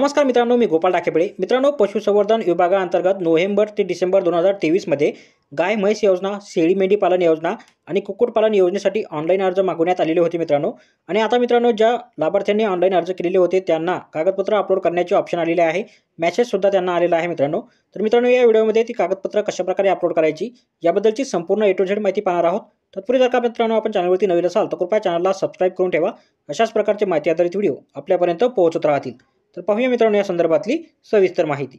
नमस्कार मित्रांनो, मी गोपाल डाकेपळे. मित्रांनो, पशुसंवर्धन विभागाअंतर्गत नोव्हेंबर ते डिसेंबर 2023 मध्ये गाय म्हैस योजना, शेळी मेंढी पालन योजना आणि कुक्कुटपालन योजनेसाठी ऑनलाईन अर्ज मागवण्यात आलेले होते मित्रांनो. आणि आता मित्रांनो, ज्या लाभार्थ्यांनी ऑनलाईन अर्ज केलेले होते त्यांना कागदपत्र अपलोड करण्याचे ऑप्शन आलेले आहे. मेसेजसुद्धा त्यांना आलेला आहे मित्रांनो. तर मित्रांनो, या व्हिडिओमध्ये ती कागदपत्र कशाप्रकारे अपलोड करायची याबद्दलची संपूर्ण ए टू झेड माहिती पाहणार आहोत. तत्पूर्वी जर का मित्रांनो आपण चॅनलवरती नवीन असाल तर कृपया चॅनलला सबस्क्राईब करून ठेवा. अशाच प्रकारचे माहिती आधारित व्हिडिओ आपल्यापर्यंत पोहोचत राहतील. तर पाहूया मित्रांनो या संदर्भातली सविस्तर माहिती.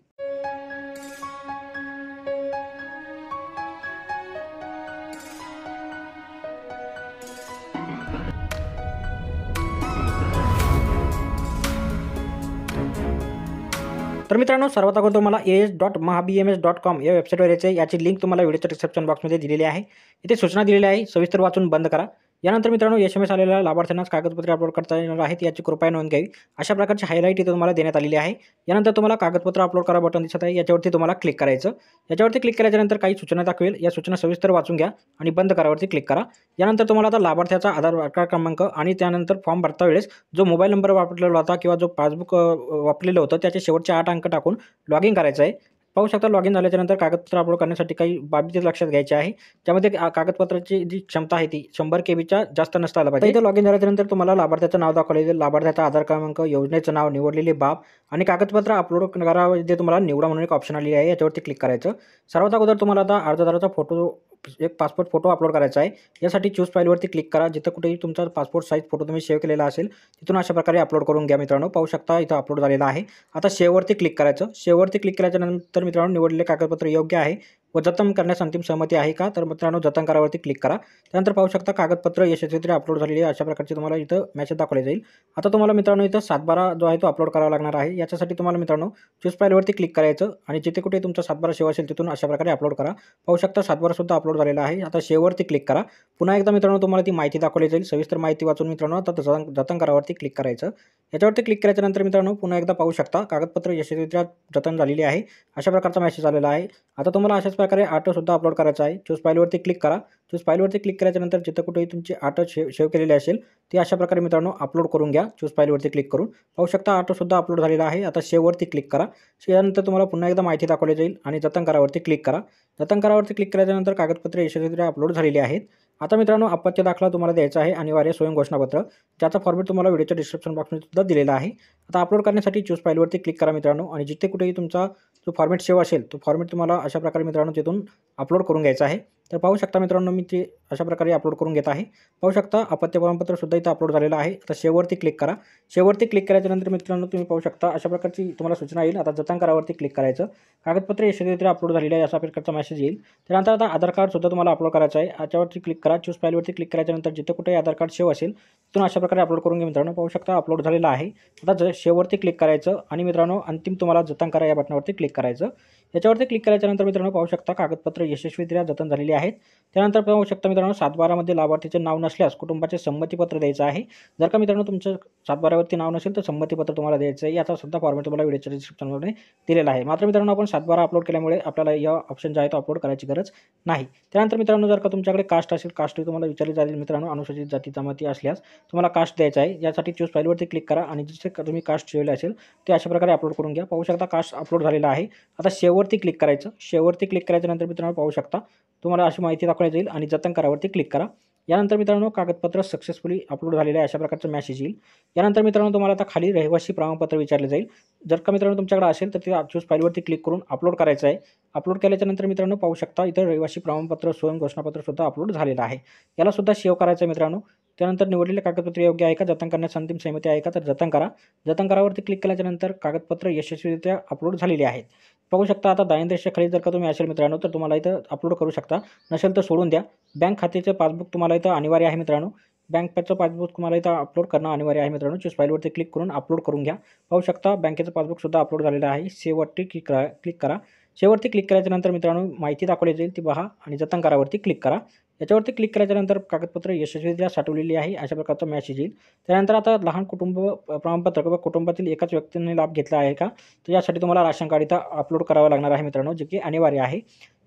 तर मित्रांनो, सर्वात अगोदर तुम्हाला as.mahabms.com या वेबसाईटवर यायचं आहे. याची लिंक तुम्हाला व्हिडिओच्या डिस्क्रिप्शन बॉक्समध्ये दिलेली आहे. इथे सूचना दिलेल्या आहे, सविस्तर वाचून बंद करा. यानंतर मित्रांनो, SMS आलेल्या लाभार्थ्यांनाच कागदपत्रे अपलोड करता येणार आहेत याची कृपया नोंद घ्यावी. अशा प्रकारची हायलाईट इथे तुम्हाला देण्यात आलेली आहे. यानंतर तुम्हाला कागदपत्र अपलोड करा बटन दिसत आहे, याच्यावरती तुम्हाला क्लिक करायचं. याच्यावरती क्लिक केल्यानंतर काही सूचना दाखवेल, या सूचना सविस्तर वाचून घ्या आणि बंद करावरती क्लिक करा. यानंतर तुम्हाला आता लाभार्थ्याचा आधार कार्ड क्रमांक आणि त्यानंतर फॉर्म भरता वेळेस जो मोबाईल नंबर वापरलेला होता किंवा जो पासबुक वापरलेलं होतं त्याचे शेवटचे 8 अंक टाकून लॉग इन करायचं आहे. पाहू शकता, लॉग इन झाल्याच्यानंतर कागदपत्र अपलोड करण्यासाठी काही बाबी तिथे लक्षात घ्यायच्या आहे. त्यामध्ये कागदपत्राची जी क्षमता आहे ती 100 KBच्या जास्त नसता आला पाहिजे. इथे लॉग इन झाल्यानंतर तुम्हाला लाभार्थ्याचं नाव दाखवले जाईल, लाभार्थ्याचा आधार क्रमांक, योजनेचं नाव, निवडलेली बाब आणि कागदपत्र अपलोड करामध्ये तुम्हाला निवडा म्हणून एक ऑप्शन आली आहे, याच्यावरती क्लिक करायचं. सर्वात अगोदर तुम्हाला आता अर्जदाराचा फोटो, एक पासपोर्ट फोटो अपलोड करायचा आहे. यासाठी चूज फाईलवरती क्लिक करा. जिथं कुठेही तुमचा पासपोर्ट साईज फोटो तुम्ही सेव्ह केलेला असेल तिथून अशा प्रकारे अपलोड करून घ्या मित्रांनो. पाहू शकता इथं अपलोड झालेला आहे. आता सेव्हवरती क्लिक करायचं. सेव्हवरती क्लिक केल्याच्यानंतर मित्रांनो, निवडलेले कागदपत्र योग्य आहे व जतन करण्यास अंतिम सहमती आहे का, तर मित्रांनो जतन करावरती क्लिक करा. त्यानंतर पाहू शकता कागदपत्र यशस्वीरित्या अपलोड झालेली आहे, अशा प्रकारचे तुम्हाला इथं मेसेज दाखवले जाईल. आता तुम्हाला मित्रांनो इथं 7/12 जो आहे तो अपलोड करावा लागणार आहे. याच्यासाठी तुम्हाला मित्रांनो चूज फाईलवरती क्लिक करायचं आणि जिथे कुठे तुमचा 7/12 सेवा असेल तिथून अशा प्रकारे अपलोड करा. पाहू शकता 7/12 सुद्धा अपलोड झालेला आहे. आता सेव्हवरती क्लिक करा. पुन्हा एकदा मित्रांनो तुम्हाला ती माहिती दाखवली जाईल, सविस्तर माहिती वाचून मित्रांनो आता जतन करावरती क्लिक करायचं. याच्यावरती क्लिक केल्याच्यानंतर मित्रांनो पुन्हा एकदा पाहू शकता कागदपत्र यशस्वीरित्या जतन झालेली आहे, अशा प्रकारचा मेसेज आलेला आहे. आता तुम्हाला अशाच प्रकारे ऑटो सुद्धा अपलोड करायचा आहे. चूज फाईलवरती क्लिक करा. चूज फाईलवरती क्लिक केल्याच्यानंतर जिथं कुठेही तुमची ऑटो सेव्ह केलेली असेल ती अशा प्रकारे मित्रांनो अपलोड करून घ्या. चूज फाईलवरती क्लिक करून पाहू शकता ऑटो सुद्धा अपलोड झालेला आहे. आता सेव्हवरती क्लिक करा. यानंतर तुम्हाला पुन्हा एकदा माहिती दाखवली जाईल आणि जतन करावरती क्लिक करा. जतन करावरती क्लिक केल्याच्यानंतर कागदपत्रे यशस्वीरित्या अपलोड झालेली आहेत. आता मित्रांनो, अपत्य दाखला तुम्हाला द्यायचा आहे, अनिवार्य स्वयं घोषणापत्र, ज्याचा फॉर्मेट तुम्हाला व्हिडिओच्या डिस्क्रिप्शन बॉक्समध्ये सुद्धा दिलेला आहे. आता अपलोड करण्यासाठी चूज फाईलवरती क्लिक करा मित्रांनो आणि जिथे कुठेही तुमचा जो फॉर्मेट सेव्ह असेल तो फॉर्मेट तुम्हाला अशा प्रकारे मित्रांनो तिथून अपलोड करून घ्यायचा आहे. तर पाहू शकता मित्रांनो, मी ते अशा प्रकारे अपलोड करून घेत आहे. पाहू शकता अपत्य प्रमाणपत्र सुद्धा इथं अपलोड झालेलं आहे. आता सेव्हवरती क्लिक करा. सेव्हवरती क्लिक केल्याच्यानंतर मित्रांनो तुम्ही पाहू शकता अशा प्रकारची तुम्हाला सूचना येईल. आता जतन करावरती क्लिक करायचं. कागदपत्र यशस्वीरित्या अपलोड झालेले आहे अशा प्रकारचा मेसेज येईल. त्यानंतर आता आधार कार्ड सुद्धा तुम्हाला अपलोड करायचं आहे. याच्यावरती क्लिक करा. चूज फाईलवरती क्लिक केल्याच्यानंतर जिथे कुठेही आधार कार्ड सेव्ह असेल तिथून अशा प्रकारे अपलोड करून घ्या मित्रांनो. पाहू शकता अपलोड झालेला आहे. आता सेव्हवरती क्लिक करायचं आणि मित्रांनो अंतिम तुम्हाला जतन करा या बटनावरती क्लिक करायचं. याच्यावरती क्लिक केल्याच्यानंतर मित्रांनो पाहू शकता कागदपत्र यशस्वीरित्या जतन झालेली आहेत. त्यानंतर पाहू शकता मित्रांनो 7/12 मध्ये लाभार्थीचे नाव नसल्यास कुटुंबाचे संमतीपत्र द्यायचं आहे. जर का मित्रांनो तुमचं 7/12 नाव नसेल तर संमतीपत्र तुम्हाला द्यायचं आहे. याचा सुद्धा फॉर्मेट तुम्हाला व्हिडिओच्या डिस्क्रिप्शनमध्ये दिलेला आहे. मात्र मित्रांनो आपण 7/12 अपलोड केल्यामुळे आपल्याला या ऑप्शन जे आहे तो अपलोड करायची गरज नाही. त्यानंतर मित्रांनो जर का तुमच्याकडे कास्ट असेल, कास्ट तुम्हाला विचारली जाईल मित्रांनो, अनुसूचित जाती जमाती असल्यास तुम्हाला कास्ट द्यायचा आहे. यासाठी चूज फाईलवरती क्लिक करा आणि जिथे तुम्ही कास्ट ठेवले असेल ते अशा प्रकारे अपलोड करून घ्या. पाहू शकता कास्ट अपलोड झालेला आहे. आता सेव्हवरती क्लिक करायचं. सेव्हवरती क्लिक केल्याच्यानंतर मित्रांनो पाहू शकता तुम्हाला अशी माहिती दाखवली जाईल आणि जतन करावरती क्लिक करा. यानंतर मित्रांनो कागदपत्र सक्सेसफुली अपलोड झालेले आहे अशा प्रकारचं मेसेज येईल. यानंतर मित्रांनो तुम्हाला आता खाली रहिवासी प्रमाणपत्र विचारले जाईल. जर का मित्रांनो तुमच्याकडे असेल तर ते चूज फाईलवरती क्लिक करून अपलोड करायचं आहे. अपलोड केल्याच्यानंतर मित्रांनो पाहू शकता इथं रहिवासी प्रमाणपत्र स्वयं घोषणापत्र सुद्धा अपलोड झालेलं आहे. याला सुद्धा सेव्ह करायचं आहे मित्रांनो. त्यानंतर निवडलेले कागदपत्र योग्य आहे का, जतन करण्यास अंतिम सहमती आहे का, तर जतन करा. जतन करावरती क्लिक केल्याच्यानंतर कागदपत्र यशस्वीरित्या अपलोड झालेली आहेत. पाहू शकता आता दारिद्र्य खाली जर का तुम्ही असेल मित्रांनो तर तुम्हाला इथं अपलोड करू शकता, नसेल तर सोडून द्या. बँक खात्याचं पासबुक तुम्हाला इथं अनिवार्य आहे मित्रांनो. बँकेचं पासबुक तुम्हाला इथं अपलोड करणं अनिवार्य आहे मित्रांनो. चूज फाईलवरती क्लिक करून अपलोड करून घ्या. पाहू शकता बँकेचं पासबुक सुद्धा अपलोड झालेलं आहे. सेव्हवरती क्लिक करा. सेव्हवरती क्लिक केल्याच्यानंतर मित्रांनो माहिती दाखवली जाईल ती पहा आणि जतन करावरती क्लिक करा. याच्यावरती क्लिक केल्याच्यानंतर कागदपत्र यशस्वीरित्या साठवलेली आहे अशा प्रकारचा मेसेज येईल. त्यानंतर आता लहान कुटुंब प्रमाणपत्र किंवा कुटुंबातील एकाच व्यक्तीने लाभ घेतला आहे का, तर यासाठी तुम्हाला राशन कार्ड इथं अपलोड करावं लागणार आहे मित्रांनो, जे की अनिवार्य आहे.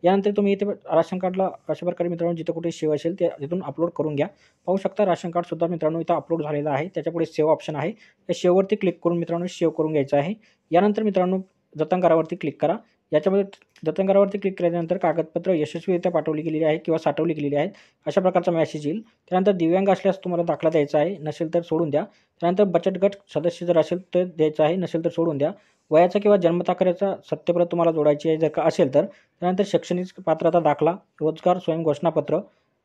यानंतर तुम्ही इथे राशन कार्डला अशा प्रकारे मित्रांनो जिथे कुठे सेव्ह असेल ते तिथून अपलोड करून घ्या. पाहू शकता राशन कार्डसुद्धा मित्रांनो इथं अपलोड झालेलं आहे. त्याच्यापुढे सेव्ह ऑप्शन आहे. त्या सेव्हवरती क्लिक करून मित्रांनो सेव्ह करून घ्यायचं आहे. यानंतर मित्रांनो जतन करावरती क्लिक करा. याच्यामध्ये जतन करावरती क्लिक केल्यानंतर कागदपत्र यशस्वीरित्या पाठवली गेलेली आहेत किंवा साठवली गेलेली आहेत अशा प्रकारचा मेसेज येईल. त्यानंतर दिव्यांग असल्यास तुम्हाला दाखला द्यायचा आहे, नसेल तर सोडून द्या. त्यानंतर बचत गट सदस्य जर असेल तर द्यायचा आहे, नसेल तर सोडून द्या. वयाचा किंवा जन्मतारखेचा सत्यप्रत तुम्हाला जोडायची आहे जर का असेल तर. त्यानंतर शैक्षणिक पात्रता दाखला, रोजगार स्वयंघोषणापत्र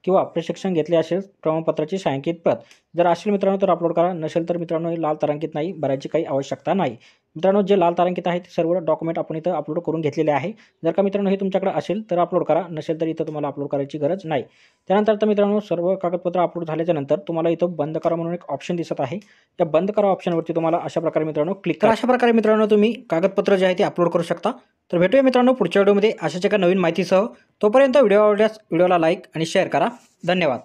किंवा प्रशिक्षण घेतले असेल प्रमाणपत्राची छायांकित प्रत जर असेल मित्रांनो तर अपलोड करा. नसेल तर मित्रांनो लाल तारांकित नाही भरायची काही आवश्यकता नाही. मित्रांनो जे लाल तारांकित आहे ते सर्व डॉक्युमेंट आपण इथं अपलोड करून घेतलेले आहे. जर का मित्रांनो हे तुमच्याकडे असेल तर अपलोड करा, नसेल तर इथं तुम्हाला अपलोड करायची गरज नाही. त्यानंतर तर मित्रांनो सर्व कागदपत्र अपलोड झाल्याच्या नंतर तुम्हाला इथं बंद करा म्हणून एक ऑप्शन दिसत आहे. त्या बंद करा ऑप्शनवरती तुम्हाला अशा प्रकारे मित्रांनो क्लिक करा. अशा प्रकारे मित्रांनो तुम्ही कागदपत्र जे आहे ते अपलोड करू शकता. तर भेटूया मित्रांनो पुढच्या व्हिडिओमध्ये अशाच एका नवीन माहितीसह. तोपर्यंत व्हिडिओ आवडल्यास व्हिडिओला लाईक आणि शेअर करा. धन्यवाद.